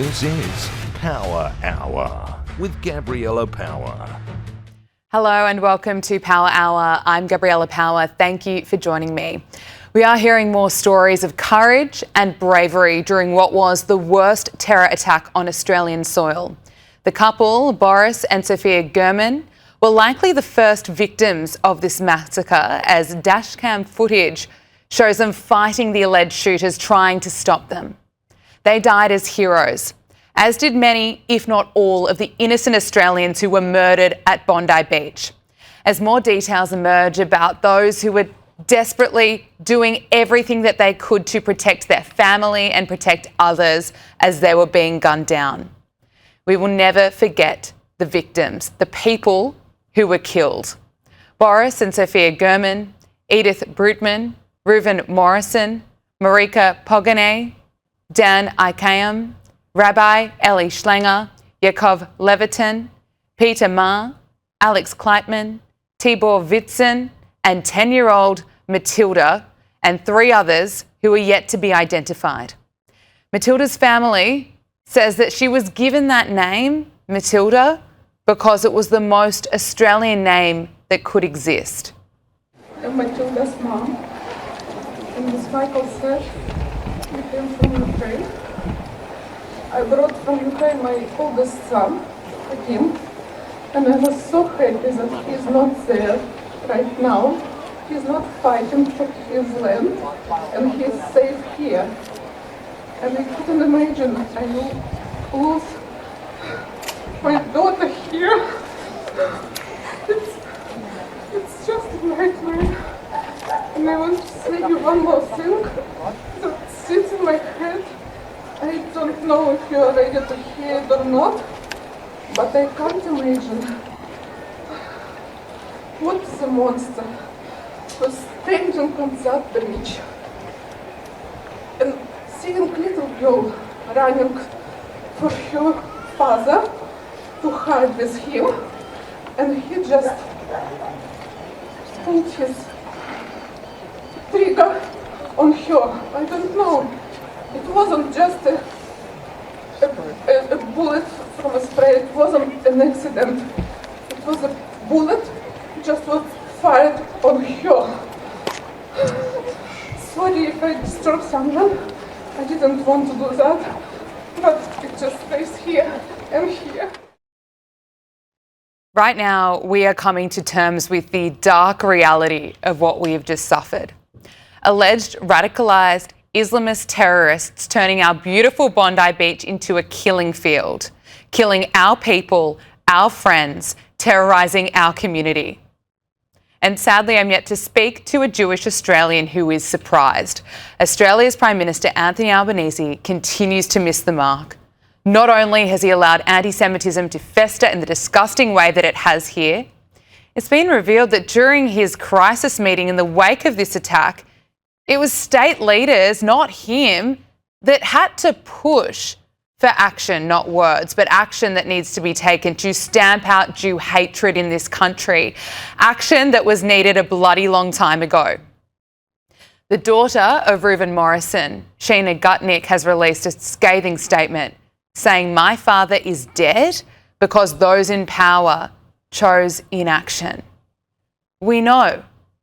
This is Power Hour with Gabriella Power. Hello and welcome to Power Hour. I'm Gabriella Power. Thank you for joining me. We are hearing more stories of courage and bravery during what was the worst terror attack on Australian soil. The couple, Boris and Sophia Gurman, were likely the first victims of this massacre, as dashcam footage shows them fighting the alleged shooters trying to stop them. They died as heroes, as did many, if not all, of the innocent Australians who were murdered at Bondi Beach. As more details emerge about those who were desperately doing everything that they could to protect their family and protect others as they were being gunned down. We will never forget the victims, the people who were killed. Boris and Sophia Gurman, Edith Brutman, Reuven Morrison, Marika Pogane, Dan Ikaam, Rabbi Eli Schlanger, Yakov Levitin, Peter Ma, Alex Kleitman, Tibor Witzen, and 10-year-old Matilda, and 3 others who are yet to be identified. Matilda's family says that she was given that name, Matilda, because it was the most Australian name that could exist. I'm Matilda's mom, and as Michael said, we came from Ukraine. I brought from Ukraine my oldest son, Hakim, and I was so happy that he's not there right now. He's not fighting for his land, and he's safe here. And I couldn't imagine I will lose my daughter here. It's just a nightmare. And I want to say you one more thing that sits in my head. I don't know if you're ready to hear it or not, but I can't imagine what is a monster was standing on that beach and seeing little girl running for her father to hide with him, and he just pulled his trigger on her. I don't know. It wasn't just a bullet from a spray. It wasn't an accident. It was a bullet just was fired on her. Sorry if I disturbed someone. I didn't want to do that, but it just stays here and here. Right now, we are coming to terms with the dark reality of what we have just suffered. Alleged radicalised Islamist terrorists turning our beautiful Bondi Beach into a killing field, killing our people, our friends, terrorising our community. And sadly, I'm yet to speak to a Jewish Australian who is surprised. Australia's Prime Minister Anthony Albanese continues to miss the mark. Not only has he allowed anti-Semitism to fester in the disgusting way that it has here, it's been revealed that during his crisis meeting in the wake of this attack, it was state leaders, not him, that had to push for action, not words, but action that needs to be taken to stamp out Jew hatred in this country. Action that was needed a bloody long time ago. The daughter of Reuven Morrison, Sheena Gutnick, has released a scathing statement saying, "My father is dead because those in power chose inaction." We know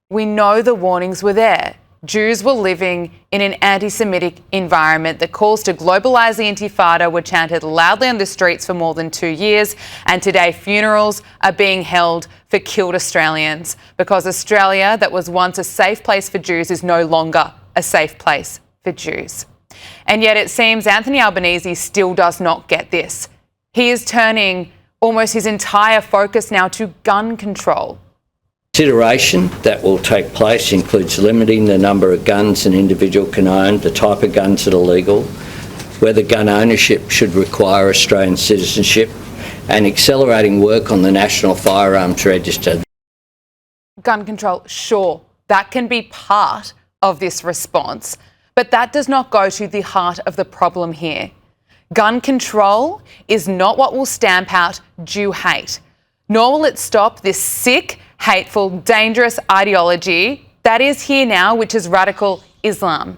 the warnings were there. Jews were living in an anti-Semitic environment. The calls to globalise the Intifada were chanted loudly on the streets for more than 2 years, and today funerals are being held for killed Australians because Australia, that was once a safe place for Jews, is no longer a safe place for Jews. And yet it seems Anthony Albanese still does not get this. He is turning almost his entire focus now to gun control. Consideration that will take place includes limiting the number of guns an individual can own, the type of guns that are legal, whether gun ownership should require Australian citizenship, and accelerating work on the National Firearms Register. Gun control, sure, that can be part of this response, but that does not go to the heart of the problem here. Gun control is not what will stamp out Jew hate, nor will it stop this sick, hateful, dangerous ideology that is here now, which is radical Islam.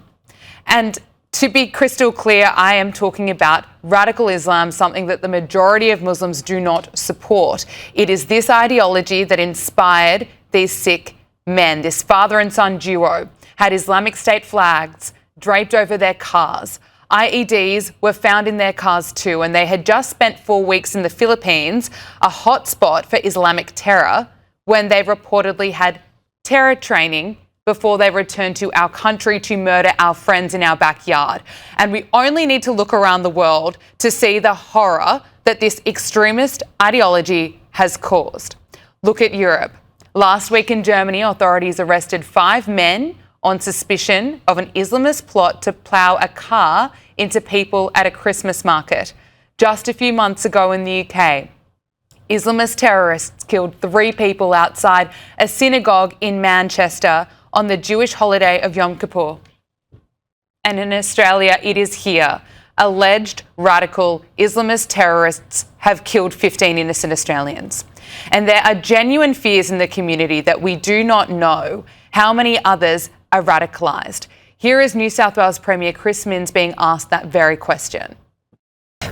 And To be crystal clear, I am talking about radical Islam, something that the majority of Muslims do not support. It is this ideology that inspired these Sikh men. This father and son duo had Islamic State flags draped over their cars. IEDs were found in their cars too, and they had just spent 4 weeks in the Philippines, a hotspot for Islamic terror, when they reportedly had terror training before they returned to our country to murder our friends in our backyard. And we only need to look around the world to see the horror that this extremist ideology has caused. Look at Europe. Last week in Germany, authorities arrested 5 men on suspicion of an Islamist plot to plough a car into people at a Christmas market. Just a few months ago in the UK, Islamist terrorists killed 3 people outside a synagogue in Manchester on the Jewish holiday of Yom Kippur. And in Australia, it is here. Alleged radical Islamist terrorists have killed 15 innocent Australians. And there are genuine fears in the community that we do not know how many others are radicalised. Here is New South Wales Premier Chris Minns being asked that very question.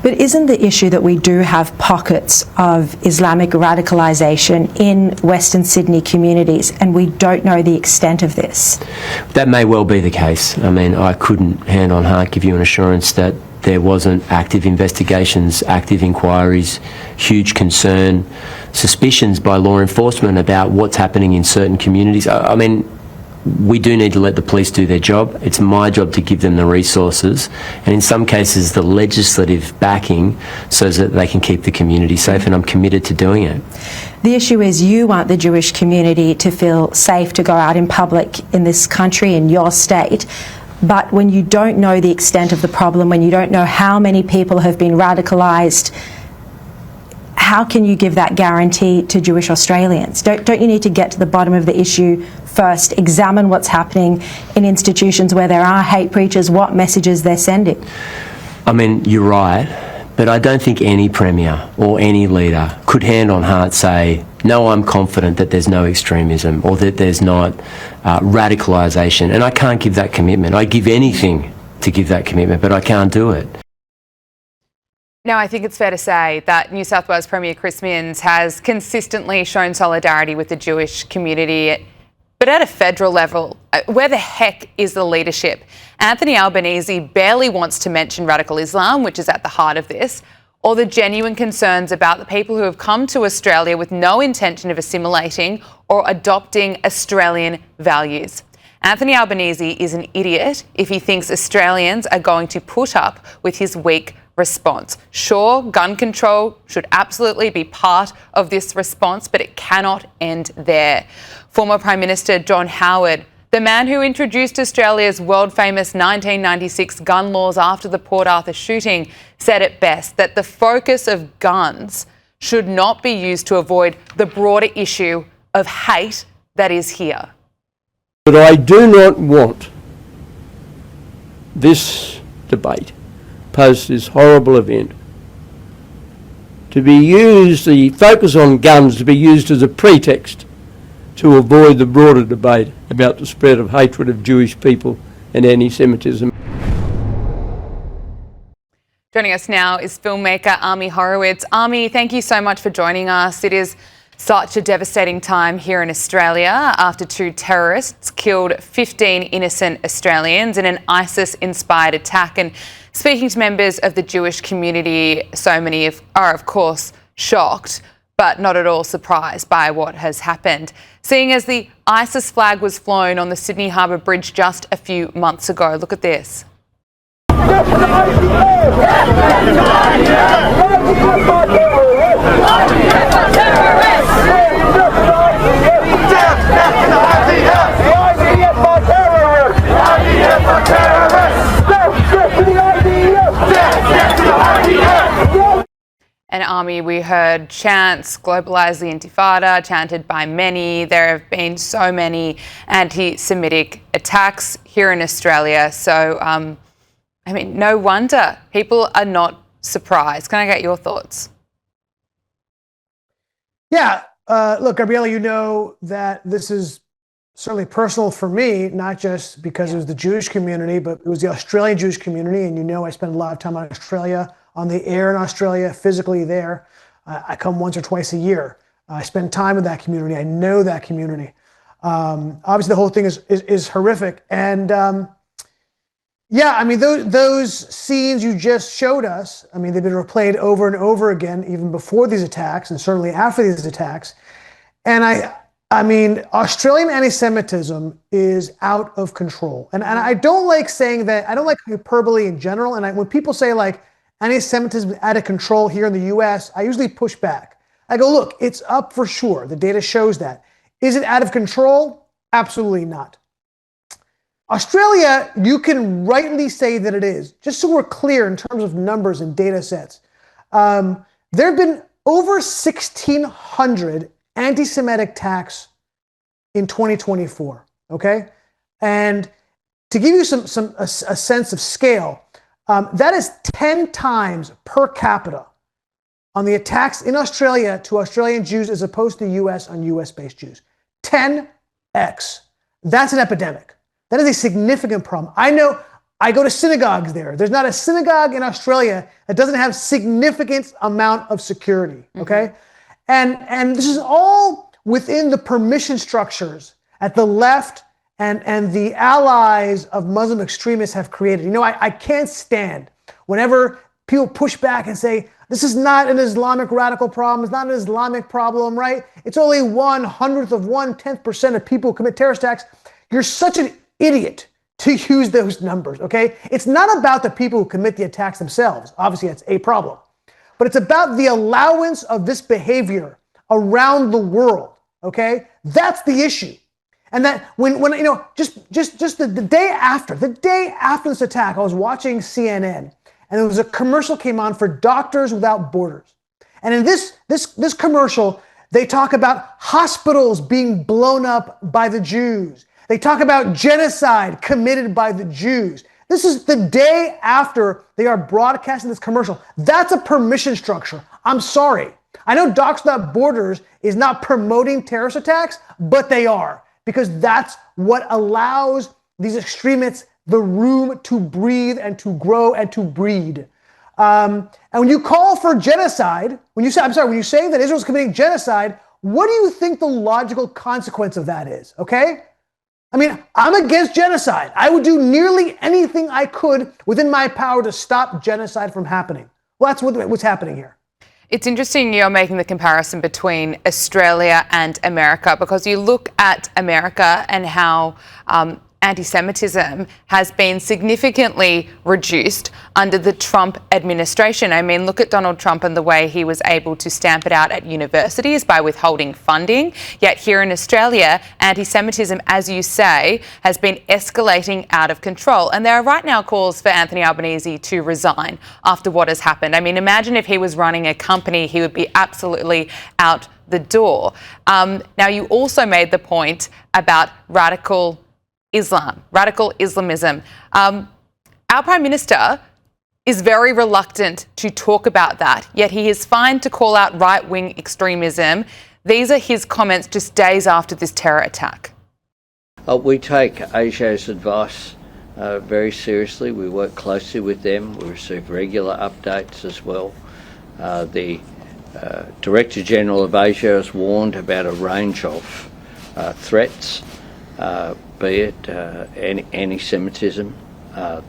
But isn't the issue that we do have pockets of Islamic radicalisation in Western Sydney communities and we don't know the extent of this? That may well be the case. I mean, I couldn't hand on heart give you an assurance that there wasn't active investigations, active inquiries, huge concern, suspicions by law enforcement about what's happening in certain communities. I mean, we do need to let the police do their job. It's my job to give them the resources and in some cases the legislative backing so that they can keep the community safe, and I'm committed to doing it. The issue is you want the Jewish community to feel safe to go out in public in this country, in your state, but when you don't know the extent of the problem, when you don't know how many people have been radicalised, how can you give that guarantee to Jewish Australians? Don't you need to get to the bottom of the issue first, examine what's happening in institutions where there are hate preachers, what messages they're sending? I mean, you're right, but I don't think any Premier or any leader could hand on heart say, no, I'm confident that there's no extremism or that there's not radicalisation, and I can't give that commitment. I give anything to give that commitment, but I can't do it. Now, I think it's fair to say that New South Wales Premier Chris Minns has consistently shown solidarity with the Jewish community, but at a federal level, where the heck is the leadership? Anthony Albanese barely wants to mention radical Islam, which is at the heart of this, or the genuine concerns about the people who have come to Australia with no intention of assimilating or adopting Australian values. Anthony Albanese is an idiot if he thinks Australians are going to put up with his weak response. Sure, gun control should absolutely be part of this response, but it cannot end there. Former Prime Minister John Howard, the man who introduced Australia's world-famous 1996 gun laws after the Port Arthur shooting, said it best, that the focus of guns should not be used to avoid the broader issue of hate that is here. But I do not want this debate, post this horrible event, to be used, the focus on guns to be used as a pretext to avoid the broader debate about the spread of hatred of Jewish people and anti-Semitism. Joining us now is filmmaker Ami Horowitz. Ami, thank you so much for joining us. It is such a devastating time here in Australia after 2 terrorists killed 15 innocent Australians in an ISIS-inspired attack. And speaking to members of the Jewish community, so many are, of course, shocked, but not at all surprised by what has happened. Seeing as the ISIS flag was flown on the Sydney Harbour Bridge just a few months ago. Look at this. And Army, we heard chants, globalise the Intifada, chanted by many. There have been so many anti-Semitic attacks here in Australia. So, I mean, no wonder people are not surprised. Can I get your thoughts? Yeah, look, Gabriella, you know that this is certainly personal for me, not just because it was the Jewish community, but it was the Australian Jewish community. And you know, I spend a lot of time in Australia, on the air in Australia, physically there. I come once or twice a year. I spend time with that community. I know that community. Obviously, the whole thing is horrific. And yeah, I mean, those scenes you just showed us, I mean, they've been replayed over and over again, even before these attacks and certainly after these attacks. And I mean, Australian anti-Semitism is out of control. And I don't like saying that. I don't like hyperbole in general. And when people say like anti-Semitism is out of control here in the US, I usually push back. I go, look, it's up for sure. The data shows that. Is it out of control? Absolutely not. Australia, you can rightly say that it is. Just so we're clear in terms of numbers and data sets. There have been over 1,600 anti-Semitic attacks in 2024, okay? And to give you a sense of scale, that is 10 times per capita on the attacks in Australia to Australian Jews as opposed to US on US-based Jews. 10x. That's an epidemic. That is a significant problem. I know, I go to synagogues there. There's not a synagogue in Australia that doesn't have significant amount of security, okay? And this is all within the permission structures at the left and the allies of Muslim extremists have created. You know, I can't stand whenever people push back and say, this is not an Islamic radical problem, it's not an Islamic problem, right? It's only 1/100th of 1/10% of people who commit terrorist attacks. You're such an idiot to use those numbers, okay? It's not about the people who commit the attacks themselves. Obviously, that's a problem. But it's about the allowance of this behavior around the world, okay? That's the issue. And that when you know, just the day after this attack, I was watching CNN, and there was a commercial came on for Doctors Without Borders. And in this commercial, they talk about hospitals being blown up by the Jews. They talk about genocide committed by the Jews. This is the day after they are broadcasting this commercial. That's a permission structure. I'm sorry. I know Doctors Without Borders is not promoting terrorist attacks, but they are, because that's what allows these extremists the room to breathe and to grow and to breed. And when you call for genocide, when you say that Israel's committing genocide, what do you think the logical consequence of that is, okay? I mean, I'm against genocide. I would do nearly anything I could within my power to stop genocide from happening. Well, that's what's happening here. It's interesting you're making the comparison between Australia and America, because you look at America and how anti-Semitism has been significantly reduced under the Trump administration. I mean, look at Donald Trump and the way he was able to stamp it out at universities by withholding funding. Yet here in Australia, anti-Semitism, as you say, has been escalating out of control. And there are right now calls for Anthony Albanese to resign after what has happened. I mean, imagine if he was running a company, he would be absolutely out the door. Now, you also made the point about radical Islamism. Our Prime Minister is very reluctant to talk about that, yet he is fine to call out right-wing extremism. These are his comments just days after this terror attack. We take ASIO's advice very seriously. We work closely with them. We receive regular updates as well. The Director General of ASIO has warned about a range of threats, be it anti-Semitism,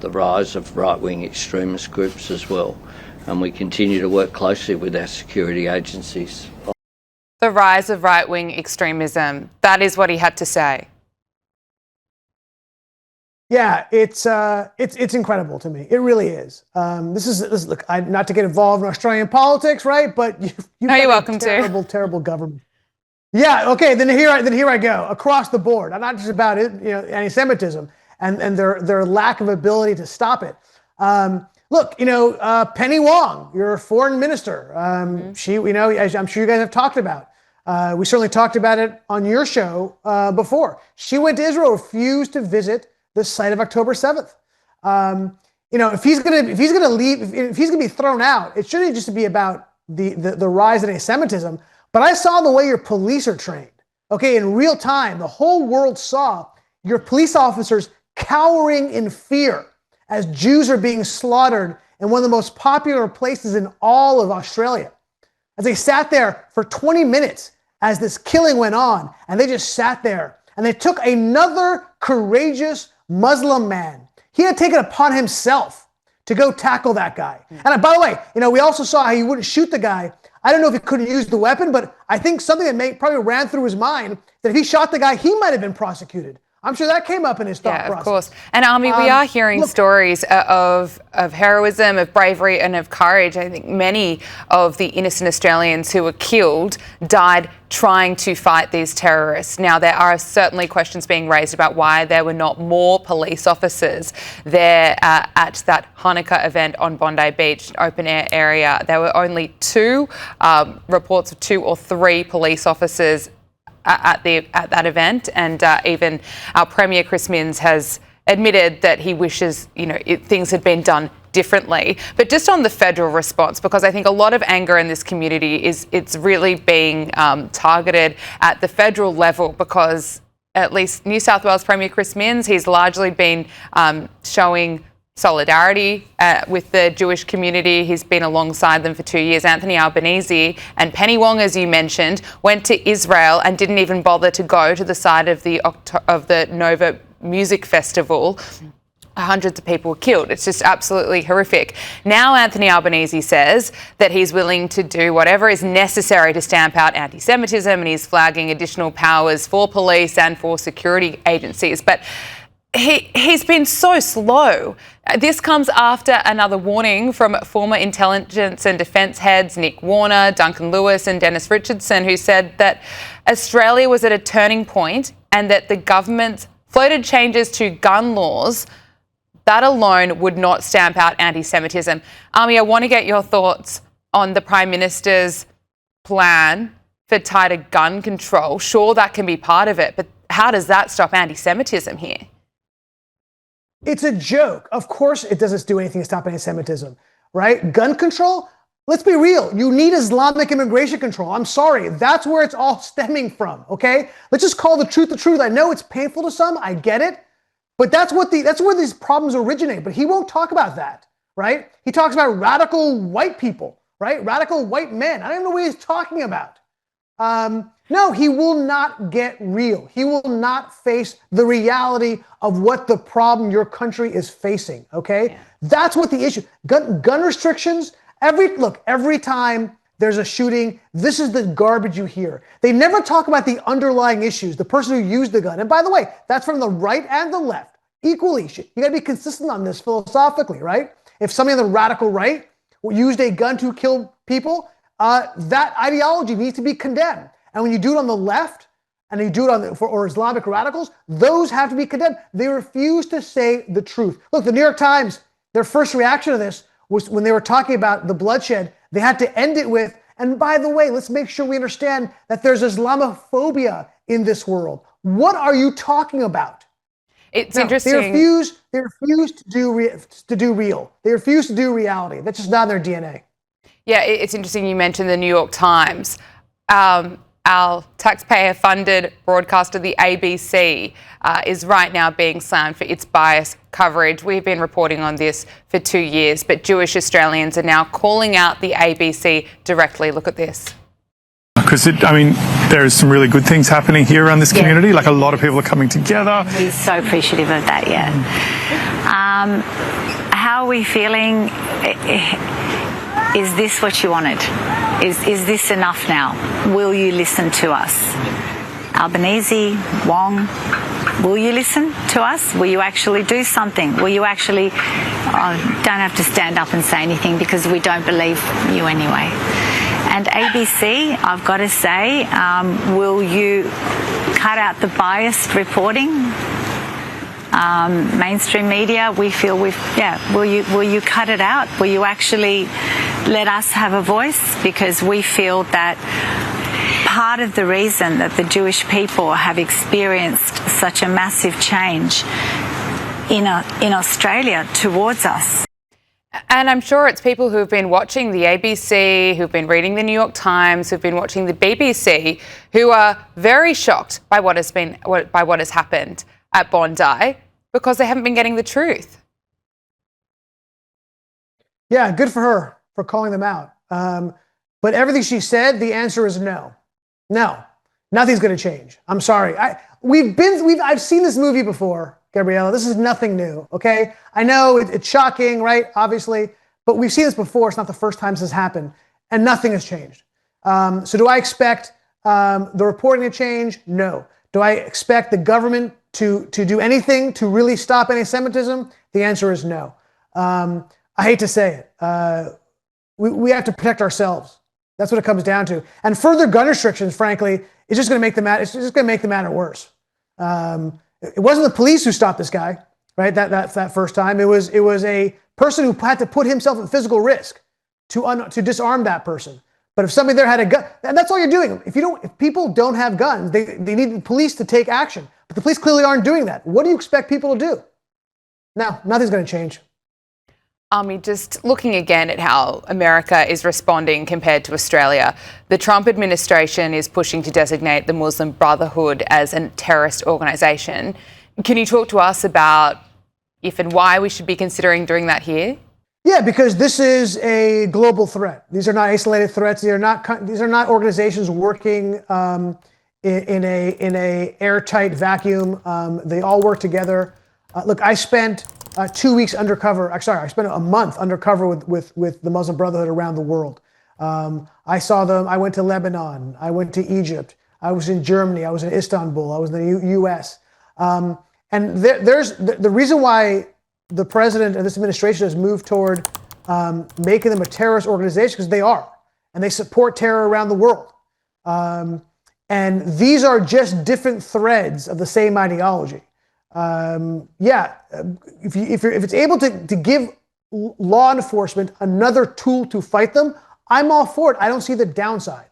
the rise of right-wing extremist groups as well. And we continue to work closely with our security agencies. The rise of right-wing extremism, that is what he had to say. Yeah, it's incredible to me. It really is. Look, not to get involved in Australian politics, right? But you're welcome to. Terrible government. Yeah. Okay. Then here I go across the board. I'm not just about it, anti-Semitism and their lack of ability to stop it. Look, Penny Wong, your foreign minister. She, as I'm sure you guys have talked about. We certainly talked about it on your show before. She went to Israel, refused to visit the site of October 7th. If he's gonna leave, if he's gonna be thrown out, it shouldn't just be about the rise in anti-Semitism. But I saw the way your police are trained. okay, in real time. The whole world saw your police officers cowering in fear as Jews are being slaughtered in one of the most popular places in all of Australia. As they sat there for 20 minutes as this killing went on, and they just sat there, and they took another courageous Muslim man. He had taken it upon himself to go tackle that guy. And by the way, we also saw how he wouldn't shoot the guy. I don't know if he couldn't use the weapon, but I think something that probably ran through his mind that if he shot the guy, he might have been prosecuted. I'm sure that came up in his thought process. Yeah, of course. And Army, we are hearing stories of heroism, of bravery and of courage. I think many of the innocent Australians who were killed died trying to fight these terrorists. Now, there are certainly questions being raised about why there were not more police officers there at that Hanukkah event on Bondi Beach, open air area. There were only two reports of 2 or 3 police officers at that event, and even our Premier Chris Minns has admitted that he wishes things had been done differently. But just on the federal response, because I think a lot of anger in this community it's really being targeted at the federal level, because at least New South Wales Premier Chris Minns, he's largely been showing solidarity with the Jewish community. He's been alongside them for 2 years. Anthony Albanese and Penny Wong, as you mentioned, went to Israel and didn't even bother to go to the site of the Nova Music Festival. Hundreds of people were killed. It's just absolutely horrific. Now Anthony Albanese says that he's willing to do whatever is necessary to stamp out anti-Semitism, and he's flagging additional powers for police and for security agencies. But he's been so slow. This comes after another warning from former intelligence and defence heads Nick Warner, Duncan Lewis and Dennis Richardson, who said that Australia was at a turning point and that the government's floated changes to gun laws, that alone would not stamp out anti-Semitism. Army, I want to get your thoughts on the Prime Minister's plan for tighter gun control. Sure, that can be part of it, but how does that stop anti-Semitism here? It's a joke. Of course it doesn't do anything to stop anti-Semitism, right? Gun control? Let's be real. You need Islamic immigration control. I'm sorry. That's where it's all stemming from, okay? Let's just call the truth the truth. I know it's painful to some. I get it. But that's where these problems originate. But he won't talk about that, right? He talks about radical white people, right? Radical white men. I don't know what he's talking about. No, he will not get real. He will not face the reality of what the problem your country is facing, okay? Yeah. That's what the issue. Gun restrictions, every time there's a shooting, this is the garbage you hear. They never talk about the underlying issues, the person who used the gun. And by the way, that's from the right and the left. Equally, you gotta be consistent on this philosophically, right? If somebody on the radical right used a gun to kill people, that ideology needs to be condemned. And when you do it on the left, and you do it for Islamic radicals, those have to be condemned. They refuse to say the truth. Look, the New York Times, their first reaction to this was when they were talking about the bloodshed, they had to end it with, and by the way, let's make sure we understand that there's Islamophobia in this world. What are you talking about? It's interesting. They refuse to do real. They refuse to do reality. That's just not in their DNA. Yeah, it's interesting you mentioned the New York Times. Our taxpayer-funded broadcaster, the ABC, is right now being slammed for its biased coverage. We've been reporting on this for 2 years, but Jewish Australians are now calling out the ABC directly. Look at this. Because, there's some really good things happening here around this community. Like, a lot of people are coming together. We're so appreciative of that, yeah. How are we feeling? Is this what you wanted? Is this enough now? Will you listen to us? Albanese, Wong, will you listen to us? Will you actually do something? Will you actually, don't have to stand up and say anything because we don't believe you anyway. And ABC, I've got to say, will you cut out the biased reporting? Mainstream media, we feel will you cut it out? Will you actually let us have a voice? Because we feel that part of the reason that the Jewish people have experienced such a massive change in Australia towards us. And I'm sure it's people who've been watching the ABC, who've been reading the New York Times, who've been watching the BBC, who are very shocked by what has happened at Bondi because they haven't been getting the truth. Yeah, good for her for calling them out. But everything she said, the answer is no. No, nothing's going to change. I'm sorry. I've seen this movie before, Gabriella. This is nothing new, okay? I know it's shocking, right? Obviously, but we've seen this before. It's not the first time this has happened, and nothing has changed. So do I expect the reporting to change? No. Do I expect the government to do anything to really stop anti-Semitism? The answer is no. I hate to say it. We have to protect ourselves. That's what it comes down to. And further gun restrictions, frankly, is just going to make the matter. It's just going to make the matter worse. It wasn't the police who stopped this guy, right? That first time. It was a person who had to put himself at physical risk to disarm that person. But if somebody there had a gun, and that's all you're doing. If people don't have guns, they need the police to take action. But the police clearly aren't doing that. What do you expect people to do? No, nothing's going to change. Just looking again at how America is responding compared to Australia, the Trump administration is pushing to designate the Muslim Brotherhood as a terrorist organisation. Can you talk to us about if and why we should be considering doing that here? Yeah, because this is a global threat. These are not isolated threats. These are not organizations working in a airtight vacuum. They all work together. Look, I spent 2 weeks undercover. I spent a month undercover with the Muslim Brotherhood around the world. I saw them. I went to Lebanon. I went to Egypt. I was in Germany. I was in Istanbul. I was in the U.S. And there's the reason why the president and this administration has moved toward making them a terrorist organization, because they are, and they support terror around the world. And these are just different threads of the same ideology. If it's able to give law enforcement another tool to fight them, I'm all for it. I don't see the downside,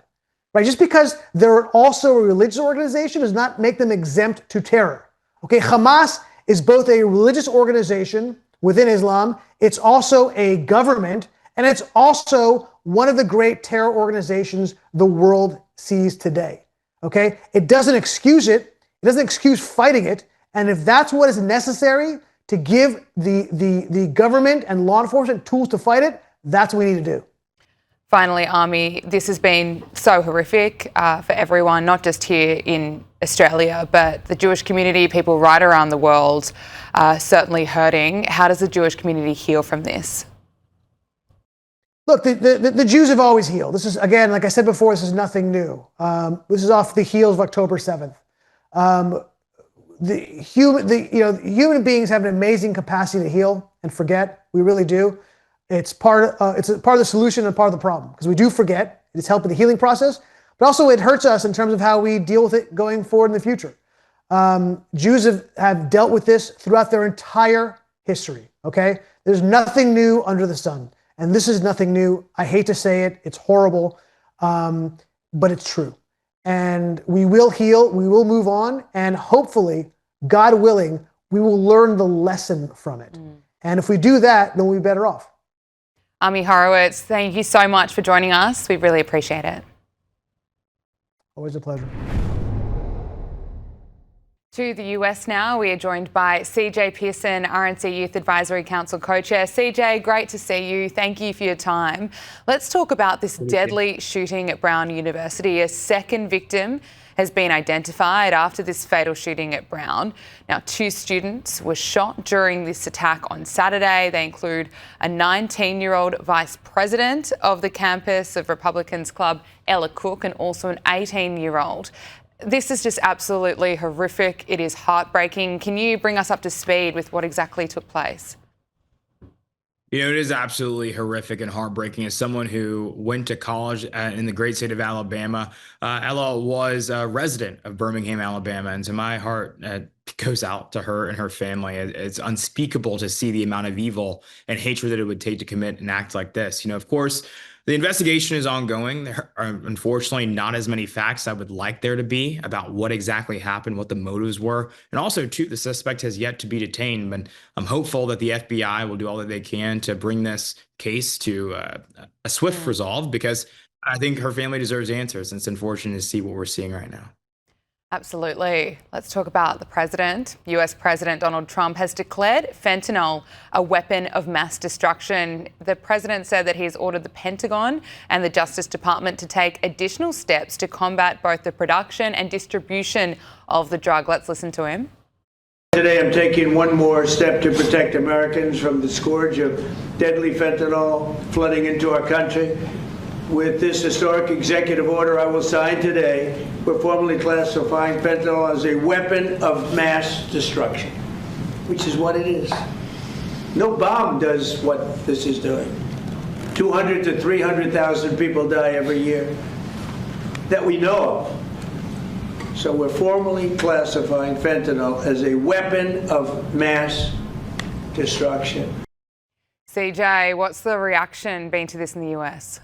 right? Just because they're also a religious organization does not make them exempt to terror. Okay, Hamas is both a religious organization within Islam, it's also a government, and it's also one of the great terror organizations the world sees today. Okay, it doesn't excuse it. It doesn't excuse fighting it. And if that's what is necessary to give the government and law enforcement tools to fight it, that's what we need to do. Finally, Ami, this has been so horrific for everyone, not just here in Australia, but the Jewish community, people right around the world, certainly hurting. How does the Jewish community heal from this? Look, the Jews have always healed. This is, again, like I said before, this is nothing new. This is off the heels of October 7th. Human beings have an amazing capacity to heal and forget. We really do. It's part of the solution and part of the problem, because we do forget. It's helping the healing process, but also it hurts us in terms of how we deal with it going forward in the future. Jews have dealt with this throughout their entire history. Okay, there's nothing new under the sun, and this is nothing new. I hate to say it; it's horrible, but it's true. And we will heal. We will move on, and hopefully, God willing, we will learn the lesson from it. And if we do that, then we'll be better off. Ami Horowitz, thank you so much for joining us. We really appreciate it. Always a pleasure. To the US now, we are joined by CJ Pearson, RNC Youth Advisory Council co-chair. CJ, great to see you. Thank you for your time. Let's talk about this deadly shooting at Brown University. A second victim has been identified after this fatal shooting at Brown. Now, 2 students were shot during this attack on Saturday. They include a 19-year-old vice president of the campus of Republicans Club, Ella Cook, and also an 18-year-old. This is just absolutely horrific. It is heartbreaking. Can you bring us up to speed with what exactly took place? You know, it is absolutely horrific and heartbreaking. As someone who went to college in the great state of Alabama, Ella was a resident of Birmingham, Alabama. And to my heart, goes out to her and her family. It's unspeakable to see the amount of evil and hatred that it would take to commit an act like this. Of course, the investigation is ongoing. There are unfortunately not as many facts I would like there to be about what exactly happened, what the motives were. And also, too, the suspect has yet to be detained. But I'm hopeful that the FBI will do all that they can to bring this case to a swift resolve, because I think her family deserves answers. And it's unfortunate to see what we're seeing right now. Absolutely. Let's talk about the president. US President Donald Trump has declared fentanyl a weapon of mass destruction. The president said that he's ordered the Pentagon and the Justice Department to take additional steps to combat both the production and distribution of the drug. Let's listen to him. Today I'm taking one more step to protect Americans from the scourge of deadly fentanyl flooding into our country. With this historic executive order I will sign today, we're formally classifying fentanyl as a weapon of mass destruction, which is what it is. No bomb does what this is doing. 200 to 300,000 people die every year that we know of. So we're formally classifying fentanyl as a weapon of mass destruction. CJ, what's the reaction been to this in the US?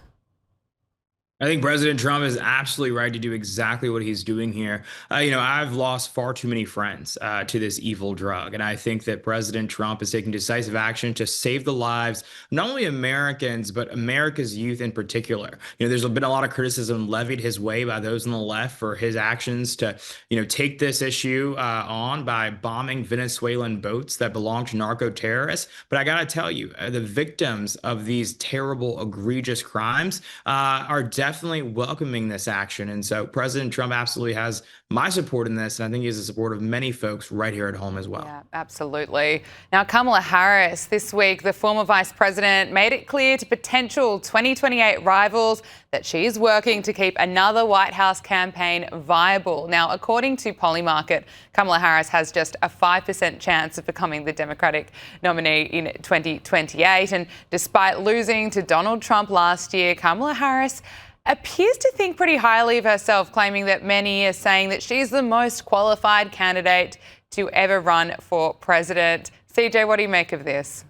I think President Trump is absolutely right to do exactly what he's doing here. I've lost far too many friends to this evil drug. And I think that President Trump is taking decisive action to save the lives of not only Americans, but America's youth in particular. There's been a lot of criticism levied his way by those on the left for his actions to, take this issue on by bombing Venezuelan boats that belong to narco terrorists. But I got to tell you, the victims of these terrible, egregious crimes are definitely welcoming this action. And so President Trump absolutely has my support in this. And I think he has the support of many folks right here at home as well. Yeah, absolutely. Now, Kamala Harris, this week, the former vice president made it clear to potential 2028 rivals that she is working to keep another White House campaign viable. Now, according to Polymarket, Kamala Harris has just a 5% chance of becoming the Democratic nominee in 2028. And despite losing to Donald Trump last year, Kamala Harris appears to think pretty highly of herself, claiming that many are saying that she's the most qualified candidate to ever run for president. CJ, what do you make of this?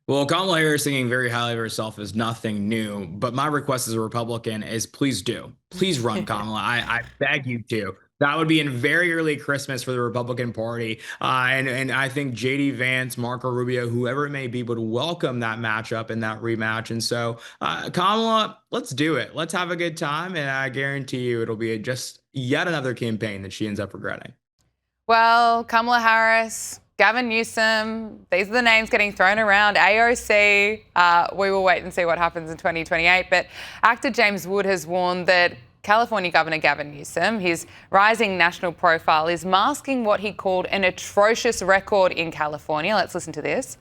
Well, Kamala Harris thinking very highly of herself is nothing new, but my request as a Republican is please do. Please run, Kamala. I beg you to. That would be in very early Christmas for the Republican Party. And I think J.D. Vance, Marco Rubio, whoever it may be, would welcome that matchup and that rematch. And so, Kamala, let's do it. Let's have a good time. And I guarantee you it'll be just yet another campaign that she ends up regretting. Well, Kamala Harris, Gavin Newsom, these are the names getting thrown around. AOC, we will wait and see what happens in 2028. But actor James Wood has warned that California Governor Gavin Newsom, his rising national profile is masking what he called an atrocious record in California. Let's listen to this.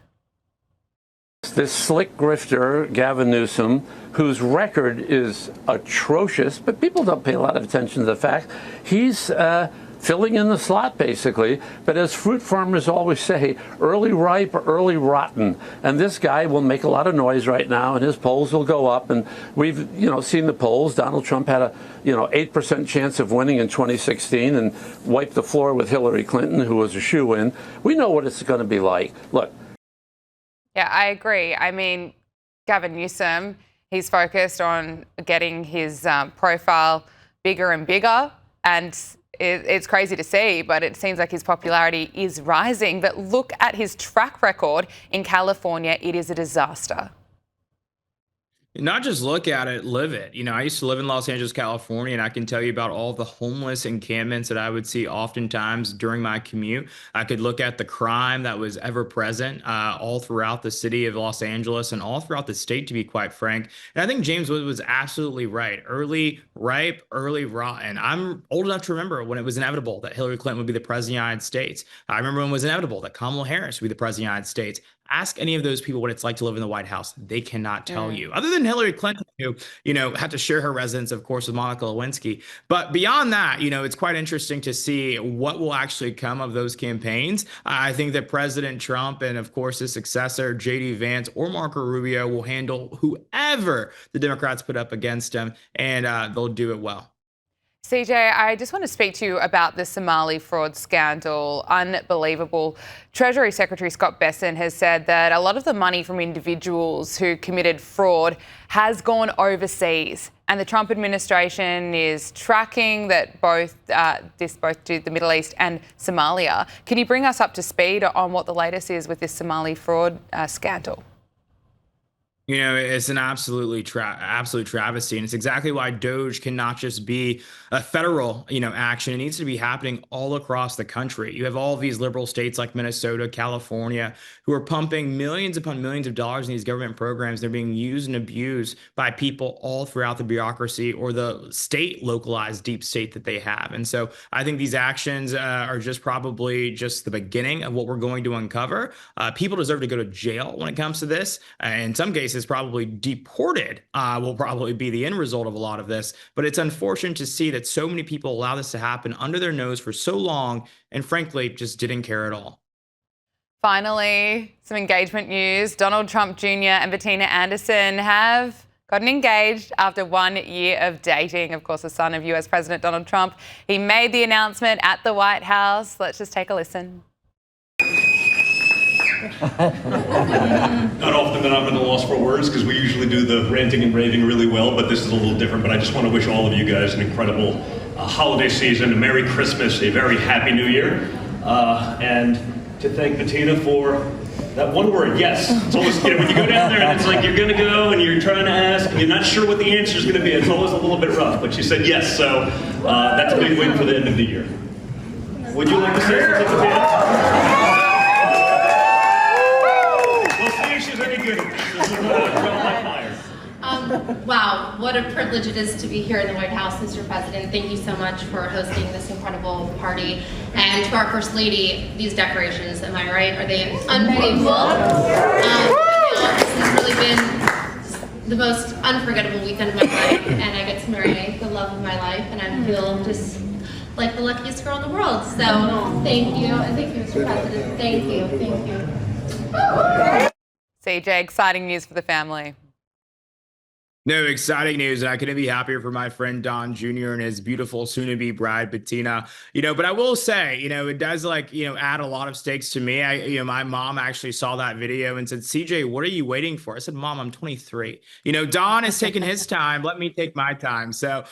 This slick grifter, Gavin Newsom, whose record is atrocious, but people don't pay a lot of attention to the fact he's filling in the slot, basically. But as fruit farmers always say, early ripe or early rotten. And this guy will make a lot of noise right now, and his polls will go up. And we've, seen the polls. Donald Trump had a, 8% chance of winning in 2016 and wiped the floor with Hillary Clinton, who was a shoo-in. We know what it's going to be like. Look. Yeah, I agree. I mean, Gavin Newsom, he's focused on getting his profile bigger and bigger, and it's crazy to see, but it seems like his popularity is rising. But look at his track record in California. It is a disaster. Not just look at it, live it. I used to live in Los Angeles, California, and I can tell you about all the homeless encampments that I would see oftentimes during my commute. I could look at the crime that was ever present all throughout the city of Los Angeles and all throughout the state, to be quite frank. And I think James Wood was absolutely right. Early ripe, early rotten. I'm old enough to remember when it was inevitable that Hillary Clinton would be the president of the United States. I remember when it was inevitable that Kamala Harris would be the president of the United States. Ask any of those people what it's like to live in the White House. They cannot tell you, other than Hillary Clinton, who, had to share her residence, of course, with Monica Lewinsky. But beyond that, it's quite interesting to see what will actually come of those campaigns. I think that President Trump and, of course, his successor, J.D. Vance or Marco Rubio, will handle whoever the Democrats put up against him, and they'll do it well. CJ, I just want to speak to you about the Somali fraud scandal. Unbelievable. Treasury Secretary Scott Bessent has said that a lot of the money from individuals who committed fraud has gone overseas. And the Trump administration is tracking that both to the Middle East and Somalia. Can you bring us up to speed on what the latest is with this Somali fraud scandal? You know, it's an absolute travesty, and it's exactly why DOGE cannot just be a federal, action. It needs to be happening all across the country. You have all of these liberal states like Minnesota, California, who are pumping millions upon millions of dollars in these government programs. They're being used and abused by people all throughout the bureaucracy or the state localized deep state that they have. And so I think these actions are just probably just the beginning of what we're going to uncover. People deserve to go to jail when it comes to this. In some cases, probably deported will probably be the end result of a lot of this. But it's unfortunate to see that so many people allow this to happen under their nose for so long and frankly just didn't care at all. Finally, some engagement news. Donald Trump Jr. and Bettina Anderson have gotten engaged after 1 year of dating. Of course, the son of US President Donald Trump. He made the announcement at the White House. Let's just take a listen. Not often that I'm at a loss for words because we usually do the ranting and raving really well, but this is a little different. But I just want to wish all of you guys an incredible holiday season, a Merry Christmas, a very Happy New Year, and to thank Bettina for that one word, yes. It's always, when you go down there and it's like you're going to go and you're trying to ask and you're not sure what the answer is going to be, it's always a little bit rough, but she said yes, so that's a big win for the end of the year. Would you like to say something, Bettina? Wow, what a privilege it is to be here in the White House, Mr. President. Thank you so much for hosting this incredible party. And to our First Lady, these decorations, am I right? Are they unbelievable? This has really been the most unforgettable weekend of my life, and I get to marry the love of my life, and I feel just like the luckiest girl in the world. So thank you, and thank you, Mr. President. Thank you, thank you. CJ, exciting news for the family. No, exciting news, and I couldn't be happier for my friend Don Jr. and his beautiful soon-to-be bride Bettina. But I will say, it does add a lot of stakes to me. My mom actually saw that video and said, "CJ, what are you waiting for?" I said, "Mom, I'm 23." Don has taken his time. Let me take my time. So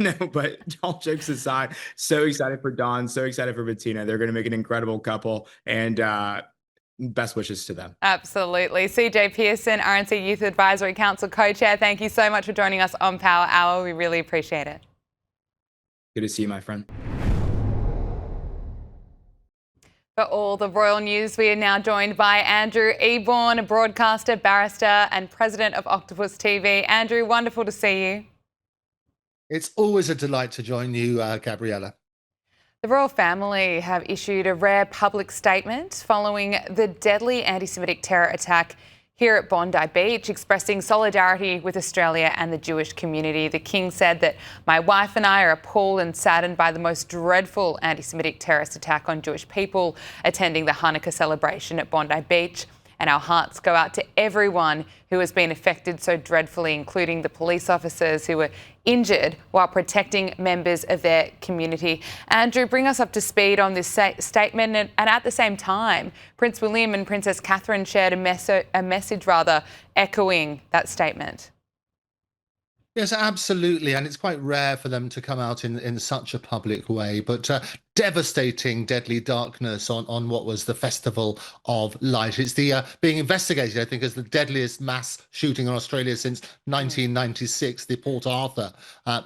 no, but all jokes aside, so excited for Don, so excited for Bettina. They're going to make an incredible couple, and best wishes to them. Absolutely. CJ Pearson, RNC Youth Advisory Council co-chair, thank you so much for joining us on Power Hour. We really appreciate it. Good to see you, my friend. For all the royal news, we are now joined by Andrew Eborn, a broadcaster, barrister and president of Octopus TV. Andrew, wonderful to see you. It's always a delight to join you, Gabriella. The royal family have issued a rare public statement following the deadly anti-Semitic terror attack here at Bondi Beach, expressing solidarity with Australia and the Jewish community. The King said that my wife and I are appalled and saddened by the most dreadful anti-Semitic terrorist attack on Jewish people attending the Hanukkah celebration at Bondi Beach. And our hearts go out to everyone who has been affected so dreadfully, including the police officers who were injured while protecting members of their community. Andrew, bring us up to speed on this statement. And at the same time, Prince William and Princess Catherine shared a message echoing that statement. Yes, absolutely. And it's quite rare for them to come out in such a public way. But devastating, deadly darkness on what was the Festival of Light. It's the being investigated, I think, as the deadliest mass shooting in Australia since 1996, the Port Arthur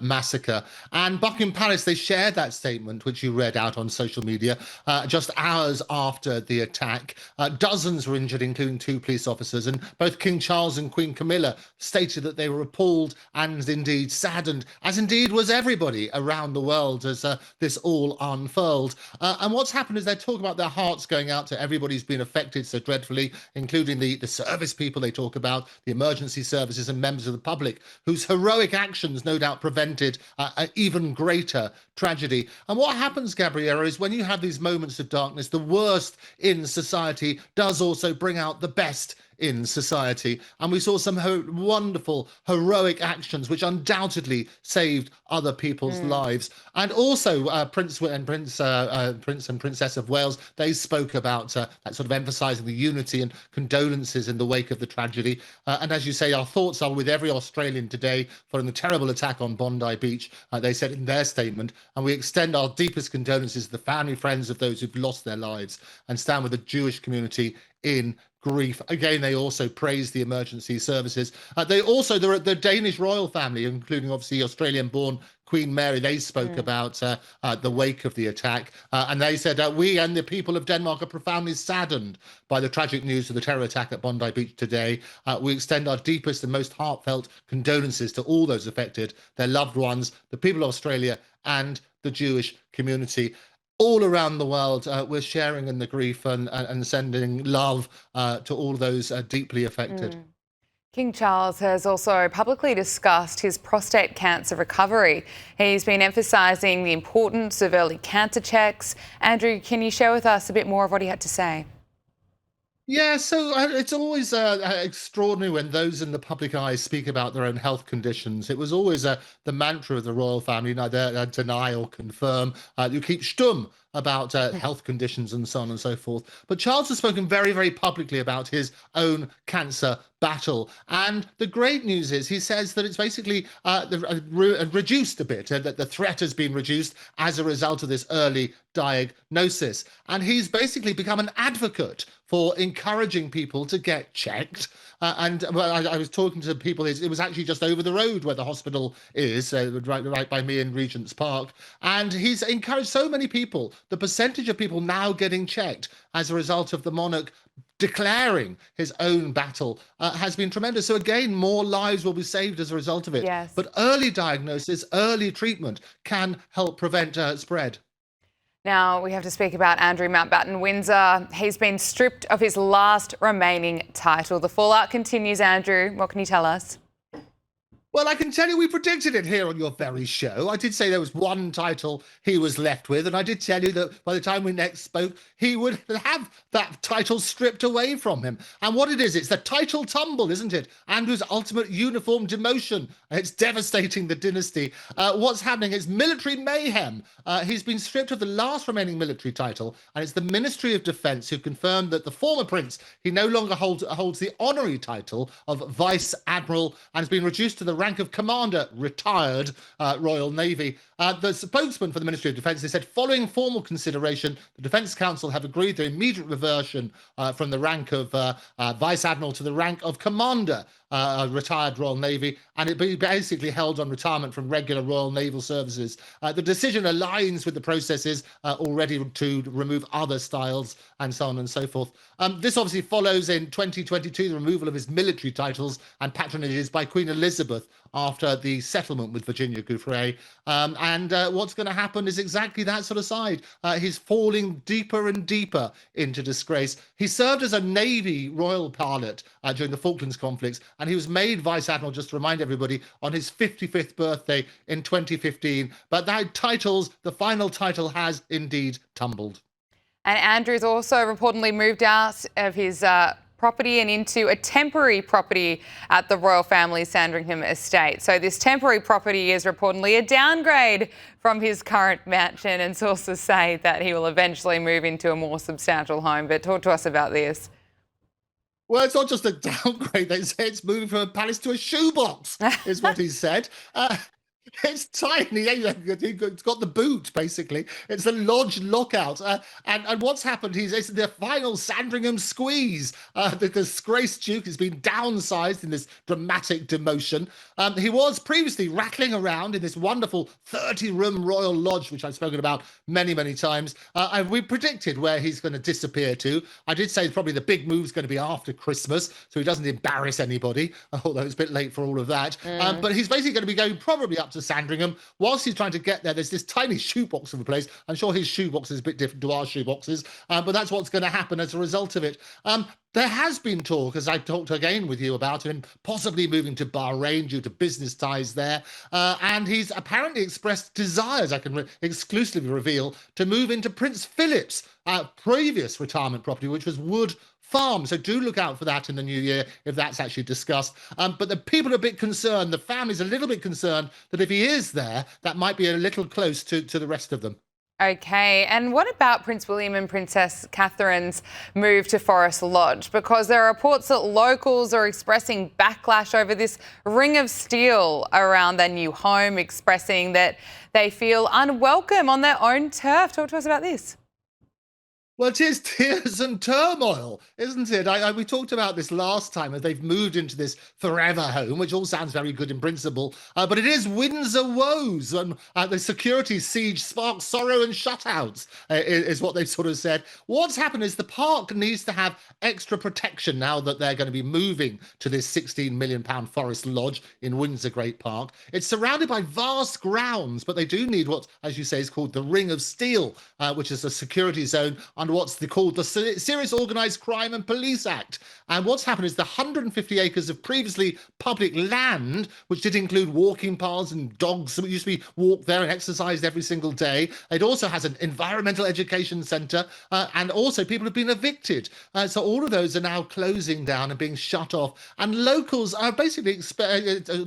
massacre. And Buckingham Palace, they shared that statement, which you read out on social media, just hours after the attack. Dozens were injured, including 2 police officers. And both King Charles and Queen Camilla stated that they were appalled and indeed saddened, as indeed was everybody around the world as this all unfurled. And what's happened is they talk about their hearts going out to everybody who's been affected so dreadfully, including the service people they talk about, the emergency services and members of the public whose heroic actions no doubt prevented an even greater tragedy. And what happens, Gabriella, is when you have these moments of darkness, the worst in society does also bring out the best in society. And we saw some wonderful, heroic actions which undoubtedly saved other people's lives. And also Prince and Princess of Wales, they spoke about that sort of emphasising the unity and condolences in the wake of the tragedy. And as you say, our thoughts are with every Australian today following the terrible attack on Bondi Beach, they said in their statement, and we extend our deepest condolences to the family, friends of those who've lost their lives and stand with the Jewish community in grief. Again, they also praised the emergency services. The Danish royal family, including obviously Australian-born Queen Mary, they spoke about the wake of the attack, and they said, we and the people of Denmark are profoundly saddened by the tragic news of the terror attack at Bondi Beach today. We extend our deepest and most heartfelt condolences to all those affected, their loved ones, the people of Australia, and the Jewish community. All around the world, we're sharing in the grief and sending love to all those deeply affected. King Charles has also publicly discussed his prostate cancer recovery. He's been emphasising the importance of early cancer checks. Andrew, can you share with us a bit more of what he had to say? Yeah, so it's always extraordinary when those in the public eye speak about their own health conditions. It was always the mantra of the royal family, neither deny or confirm. You keep stum about health conditions and so on and so forth. But Charles has spoken very, very publicly about his own cancer battle. And the great news is he says that it's basically reduced a bit, that the threat has been reduced as a result of this early diagnosis. And he's basically become an advocate for encouraging people to get checked. I was talking to people, it was actually just over the road where the hospital is, right by me in Regent's Park. And he's encouraged so many people. The percentage of people now getting checked as a result of the monarch declaring his own battle has been tremendous. So again, more lives will be saved as a result of it. Yes. But early diagnosis, early treatment can help prevent spread. Now we have to speak about Andrew Mountbatten-Windsor. He's been stripped of his last remaining title. The fallout continues, Andrew. What can you tell us? Well, I can tell you we predicted it here on your very show. I did say there was one title he was left with, and I did tell you that by the time we next spoke, he would have that title stripped away from him. And what it is, it's the title tumble, isn't it? Andrew's ultimate uniform demotion. It's devastating the dynasty. What's happening is military mayhem. He's been stripped of the last remaining military title, and it's the Ministry of Defence who confirmed that the former prince, he no longer holds the honorary title of Vice Admiral and has been reduced to the rank of Commander, retired Royal Navy. The spokesman for the Ministry of Defence, they said, following formal consideration, the Defence Council have agreed their immediate reversion from the rank of Vice Admiral to the rank of Commander, retired Royal Navy, and it be basically held on retirement from regular Royal Naval services. The decision aligns with the processes already to remove other styles and so on and so forth. This obviously follows in 2022 the removal of his military titles and patronages by Queen Elizabeth after the settlement with Virginia Giuffre. And what's going to happen is exactly that sort of side. He's falling deeper and deeper into disgrace. He served as a Navy royal pilot during the Falklands conflicts, and he was made Vice Admiral, just to remind everybody, on his 55th birthday in 2015. But that the final title has indeed tumbled. And Andrew's also reportedly moved out of his property and into a temporary property at the Royal Family Sandringham estate. So this temporary property is reportedly a downgrade from his current mansion, and sources say that he will eventually move into a more substantial home. But talk to us about this. Well, it's not just a downgrade. They say it's moving from a palace to a shoebox, is what he said. It's tiny. It's got the boot, basically. It's the lodge lockout. And what's happened, it's the final Sandringham squeeze. The disgraced Duke has been downsized in this dramatic demotion. He was previously rattling around in this wonderful 30-room royal lodge, which I've spoken about many, many times. And we predicted where he's going to disappear to. I did say probably the big move's going to be after Christmas, so he doesn't embarrass anybody, although it's a bit late for all of that. But he's basically going to be going probably up to Sandringham. Whilst he's trying to get there, there's this tiny shoebox of a place. I'm sure his shoebox is a bit different to our shoeboxes, but that's what's going to happen as a result of it. There has been talk, as I talked again with you about him, possibly moving to Bahrain due to business ties there. And he's apparently expressed desires, I can exclusively reveal, to move into Prince Philip's previous retirement property, which was Wood farm. So do look out for that in the new year if that's actually discussed. But the people are a bit concerned, the family's a little bit concerned that if he is there, that might be a little close to the rest of them. Okay, and what about Prince William and Princess Catherine's move to Forest Lodge? Because there are reports that locals are expressing backlash over this ring of steel around their new home, expressing that they feel unwelcome on their own turf. Talk to us about this. Well, it is tears and turmoil, isn't it? We talked about this last time, as they've moved into this forever home, which all sounds very good in principle, but it is Windsor woes. The security siege sparks sorrow and shutouts, is what they've sort of said. What's happened is the park needs to have extra protection now that they're going to be moving to this £16 million Forest Lodge in Windsor Great Park. It's surrounded by vast grounds, but they do need what, as you say, is called the Ring of Steel, which is a security zone under what's called the Serious Organised Crime and Police Act. And what's happened is the 150 acres of previously public land, which did include walking paths and dogs that used to be walked there and exercised every single day. It also has an environmental education centre, and also people have been evicted. So all of those are now closing down and being shut off. And locals are basically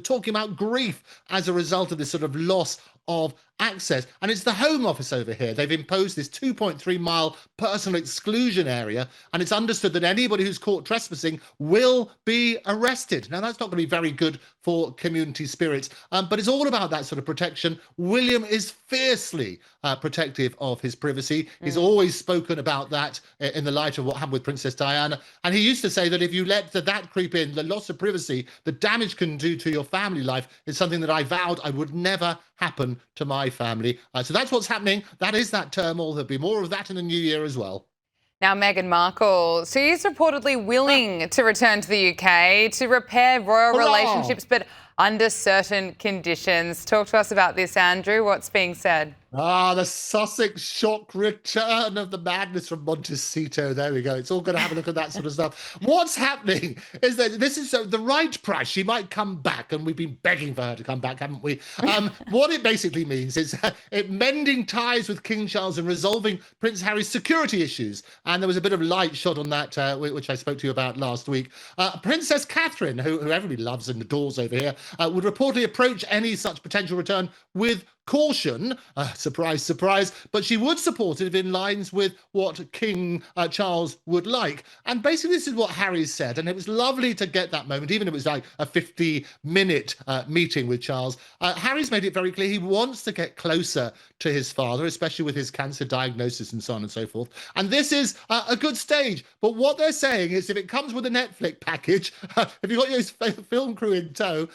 talking about grief as a result of this sort of loss of access. And it's the Home Office over here. They've imposed this 2.3 mile personal exclusion area, and it's understood that anybody who's caught trespassing will be arrested. Now, that's not going to be very good for community spirits, but it's all about that sort of protection. William is fiercely protective of his privacy. He's always spoken about that in the light of what happened with Princess Diana. And he used to say that if you let that creep in, the loss of privacy, the damage can do to your family life is something that I vowed I would never happen to my family. So that's what's happening. That is that turmoil. There'll be more of that in the new year as well. Now, Meghan Markle, she's reportedly willing to return to the UK to repair royal relationships, but under certain conditions. Talk to us about this, Andrew. What's being said? The Sussex shock return of the madness from Montecito. There we go. It's all going to have a look at that sort of stuff. What's happening is that this is the right price. She might come back, and we've been begging for her to come back, haven't we? What it basically means is mending ties with King Charles and resolving Prince Harry's security issues. And there was a bit of light shot on that, which I spoke to you about last week. Princess Catherine, who everybody loves and adores over here, would reportedly approach any such potential return with caution, surprise, surprise, but she would support it in lines with what King Charles would like. And basically this is what Harry said, and it was lovely to get that moment, even if it was like a 50-minute meeting with Charles. Harry's made it very clear he wants to get closer to his father, especially with his cancer diagnosis and so on and so forth. And this is a good stage. But what they're saying is if it comes with a Netflix package, if you've got your film crew in tow,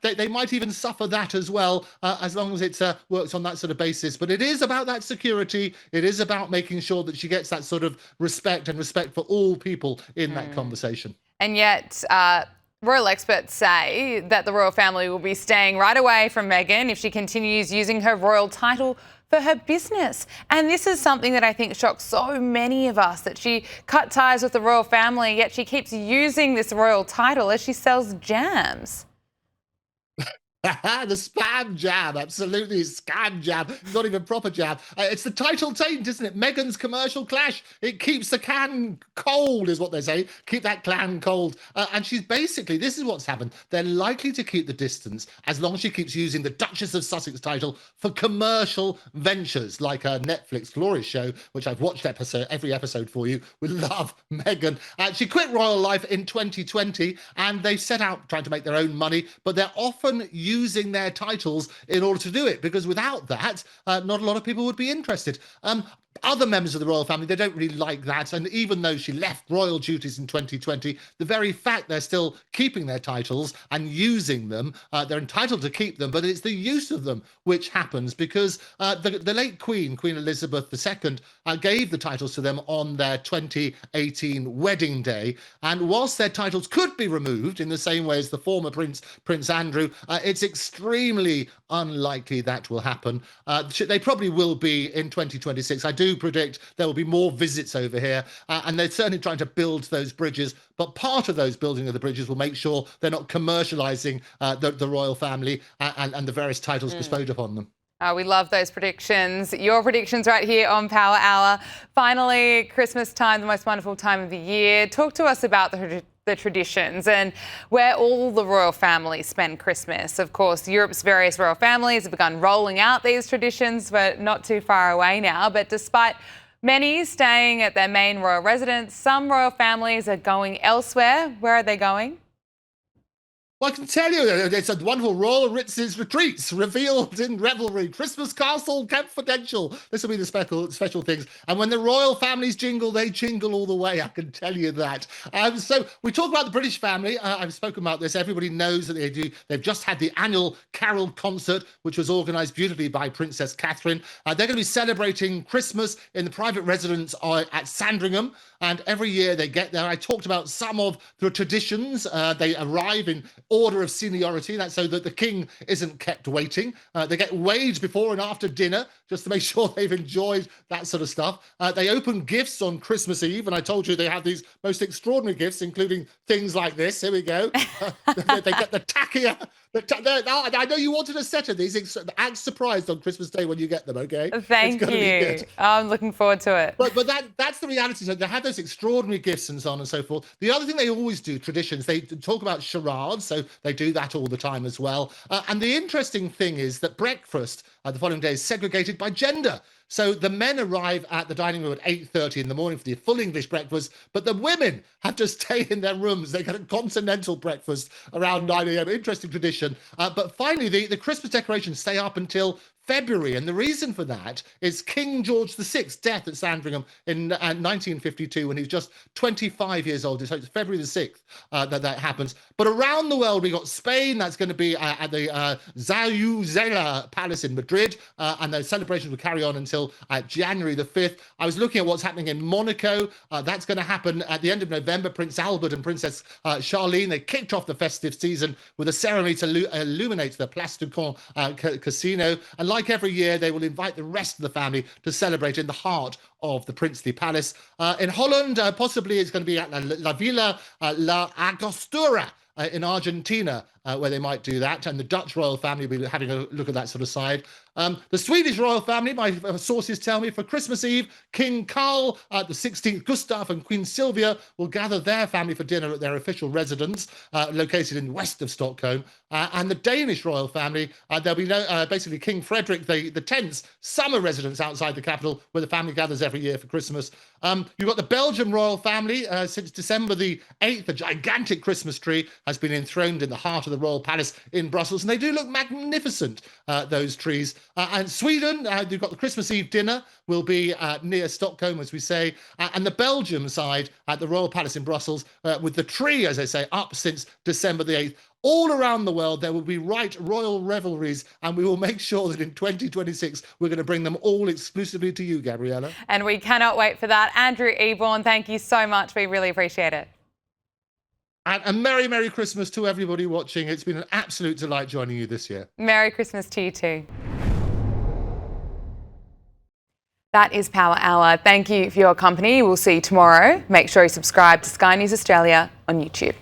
they might even suffer that as well, as long as it works on that sort of basis. But it is about that security. It is about making sure that she gets that sort of respect for all people in that conversation. And yet, royal experts say that the royal family will be staying right away from Meghan if she continues using her royal title for her business. And this is something that I think shocks so many of us, that she cut ties with the royal family, yet she keeps using this royal title as she sells jams. The spam jam, absolutely, scam jam, not even proper jam. It's the title taint, isn't it? Meghan's commercial clash. It keeps the can cold, is what they say. Keep that clan cold. And she's basically, this is what's happened. They're likely to keep the distance as long as she keeps using the Duchess of Sussex title for commercial ventures, like a Netflix glorious show, which I've watched every episode for you with love, Meghan. She quit royal life in 2020, and they set out trying to make their own money, but they're often using their titles in order to do it, because without that, not a lot of people would be interested. Other members of the royal family, they don't really like that. And even though she left royal duties in 2020, the very fact they're still keeping their titles and using them, they're entitled to keep them, but it's the use of them which happens, because the late Queen Elizabeth II, gave the titles to them on their 2018 wedding day. And whilst their titles could be removed in the same way as the former Prince Andrew, it's extremely unlikely that will happen. They probably will be in 2026. I do predict there will be more visits over here, and they're certainly trying to build those bridges. But part of those building of the bridges will make sure they're not commercialising the royal family and the various titles bestowed upon them. We love those predictions. Your predictions right here on Power Hour. Finally, Christmas time, the most wonderful time of the year. Talk to us about the traditions and where all the royal families spend Christmas. Of course, Europe's various royal families have begun rolling out these traditions. We're not too far away now, but despite many staying at their main royal residence, some royal families are going elsewhere. Where are they going? Well, I can tell you, it's a wonderful Royal Ritz's retreats revealed in revelry. Christmas Castle Confidential. This will be the special things. And when the royal families jingle, they jingle all the way. I can tell you that. So we talk about the British family. I've spoken about this. Everybody knows that they do. They've just had the annual Carol concert, which was organised beautifully by Princess Catherine. They're going to be celebrating Christmas in the private residence at Sandringham. And every year they get there. I talked about some of the traditions. They arrive in order of seniority. That's so that the king isn't kept waiting. They get weighed before and after dinner just to make sure they've enjoyed that sort of stuff. They open gifts on Christmas Eve. And I told you they have these most extraordinary gifts, including things like this. Here we go. They get the tachia. I know you wanted a set of these. Act surprised on Christmas Day when you get them, okay? Thank you. I'm looking forward to it. But that's the reality. So they have those extraordinary gifts and so on and so forth. The other thing they always do, traditions, they talk about charades. So they do that all the time as well. And the interesting thing is that breakfast the following day is segregated by gender. So the men arrive at the dining room at 8:30 in the morning for the full English breakfast, but the women have to stay in their rooms. They get a continental breakfast around 9 a.m. Interesting tradition. But finally, the Christmas decorations stay up until February, and the reason for that is King George VI's death at Sandringham in 1952 when he was just 25 years old. So it's February the 6th that happens. But around the world, we got Spain. That's going to be at the Zayuzela Palace in Madrid, and the celebrations will carry on until January the 5th. I was looking at what's happening in Monaco. That's going to happen at the end of November. Prince Albert and Princess Charlene, they kicked off the festive season with a ceremony to illuminate the Place du Camp casino. And like every year, they will invite the rest of the family to celebrate in the heart of the princely palace. In Holland, possibly it's going to be at La Villa La Angostura in Argentina, where they might do that. And the Dutch royal family will be having a look at that sort of side. The Swedish royal family, my sources tell me, for Christmas Eve, King Carl, the 16th Gustav and Queen Sylvia will gather their family for dinner at their official residence, located in west of Stockholm. And the Danish royal family, there'll be basically King Frederick the 10th's summer residence outside the capital, where the family gathers every year for Christmas. You've got the Belgian royal family. Since December the 8th, a gigantic Christmas tree has been enthroned in the heart of the royal palace in Brussels, and they do look magnificent, those trees. And Sweden, you've got the Christmas Eve dinner, will be near Stockholm, as we say, and the Belgium side at the Royal Palace in Brussels, with the tree, as I say, up since December the 8th. All around the world, there will be royal revelries, and we will make sure that in 2026, we're going to bring them all exclusively to you, Gabriella. And we cannot wait for that. Andrew Eborn, thank you so much. We really appreciate it. And a Merry, Merry Christmas to everybody watching. It's been an absolute delight joining you this year. Merry Christmas to you too. That is Power Hour. Thank you for your company. We'll see you tomorrow. Make sure you subscribe to Sky News Australia on YouTube.